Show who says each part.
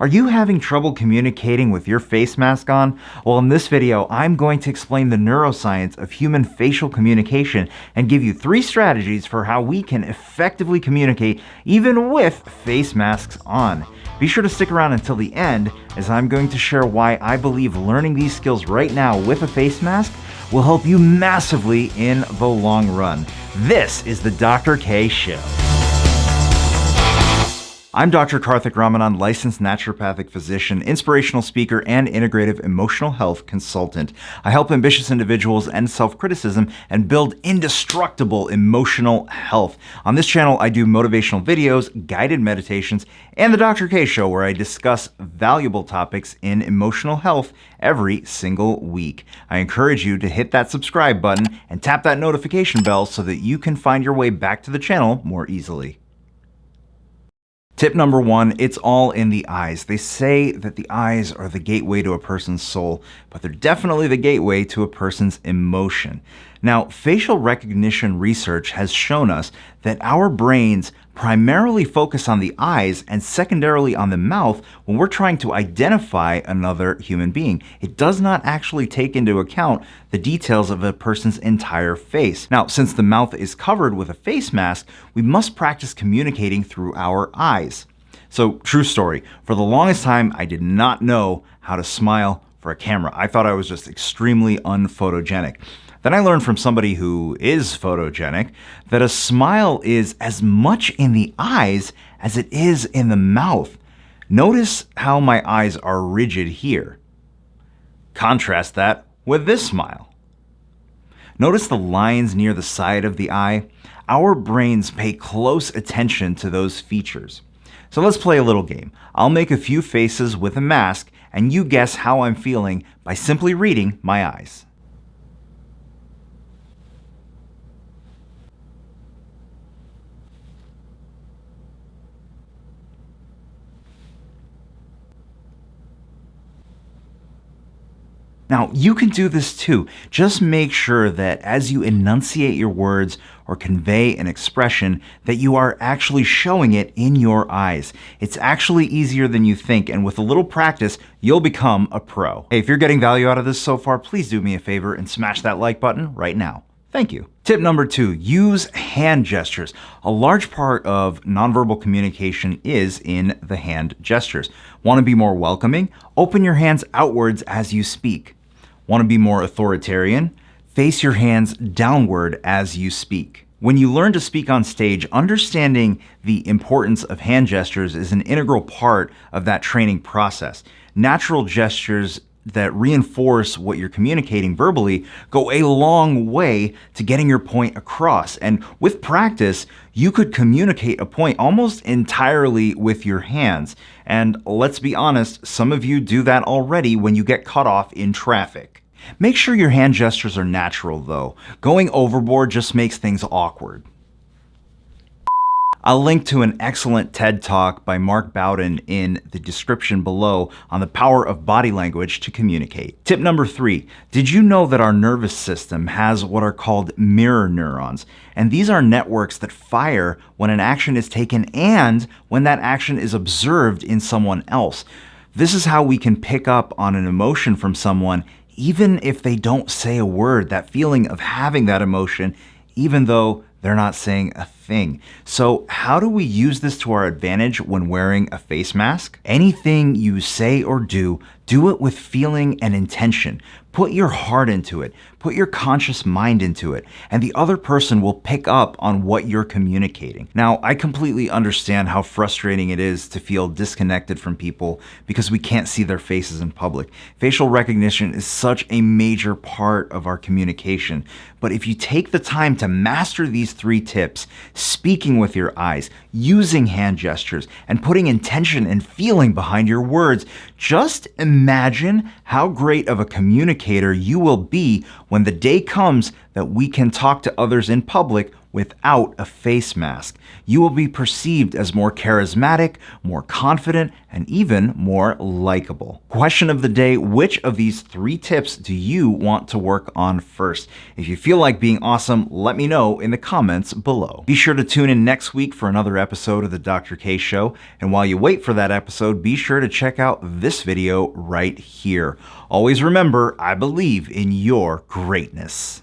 Speaker 1: Are you having trouble communicating with your face mask on? Well, in this video, I'm going to explain the neuroscience of human facial communication and give you 3 strategies for how we can effectively communicate even with face masks on. Be sure to stick around until the end, as I'm going to share why I believe learning these skills right now with a face mask will help you massively in the long run. This is the Dr. K Show. I'm Dr. Karthik Ramanan, licensed naturopathic physician, inspirational speaker, and integrative emotional health consultant. I help ambitious individuals end self-criticism and build indestructible emotional health. On this channel, I do motivational videos, guided meditations, and the Dr. K Show, where I discuss valuable topics in emotional health every single week. I encourage you to hit that subscribe button and tap that notification bell so that you can find your way back to the channel more easily. Tip number 1, it's all in the eyes. They say that the eyes are the gateway to a person's soul, but they're definitely the gateway to a person's emotion. Now, facial recognition research has shown us that our brains primarily focus on the eyes and secondarily on the mouth when we're trying to identify another human being. It does not actually take into account the details of a person's entire face. Now, since the mouth is covered with a face mask, we must practice communicating through our eyes. So, true story, for the longest time, I did not know how to smile for a camera. I thought I was just extremely unphotogenic. Then I learned from somebody who is photogenic that a smile is as much in the eyes as it is in the mouth. Notice how my eyes are rigid here. Contrast that with this smile. Notice the lines near the side of the eye. Our brains pay close attention to those features. So let's play a little game. I'll make a few faces with a mask, and you guess how I'm feeling by simply reading my eyes. Now, you can do this too. Just make sure that as you enunciate your words or convey an expression, that you are actually showing it in your eyes. It's actually easier than you think, and with a little practice, you'll become a pro. Hey, if you're getting value out of this so far, please do me a favor and smash that like button right now. Thank you. Tip number 2, use hand gestures. A large part of nonverbal communication is in the hand gestures. Want to be more welcoming? Open your hands outwards as you speak. Want to be more authoritarian? Face your hands downward as you speak. When you learn to speak on stage, understanding the importance of hand gestures is an integral part of that training process. Natural gestures that reinforce what you're communicating verbally go a long way to getting your point across. And with practice, you could communicate a point almost entirely with your hands. And let's be honest, some of you do that already when you get cut off in traffic. Make sure your hand gestures are natural though. Going overboard just makes things awkward. I'll link to an excellent TED Talk by Mark Bowden in the description below on the power of body language to communicate. Tip number 3, did you know that our nervous system has what are called mirror neurons? And these are networks that fire when an action is taken and when that action is observed in someone else. This is how we can pick up on an emotion from someone even if they don't say a word, that feeling of having that emotion, even though they're not saying a thing. So how do we use this to our advantage when wearing a face mask? Anything you say or do it with feeling and intention. Put your heart into it. Put your conscious mind into it. And the other person will pick up on what you're communicating. Now, I completely understand how frustrating it is to feel disconnected from people because we can't see their faces in public. Facial recognition is such a major part of our communication. But if you take the time to master these 3 tips, speaking with your eyes, using hand gestures, and putting intention and feeling behind your words, just imagine how great of a communicator you will be when the day comes that we can talk to others in public without a face mask. You will be perceived as more charismatic, more confident, and even more likable. Question of the day: which of these 3 tips do you want to work on first? If you feel like being awesome, let me know in the comments below. Be sure to tune in next week for another episode of The Dr. K Show, and while you wait for that episode, be sure to check out this video right here. Always remember, I believe in your greatness.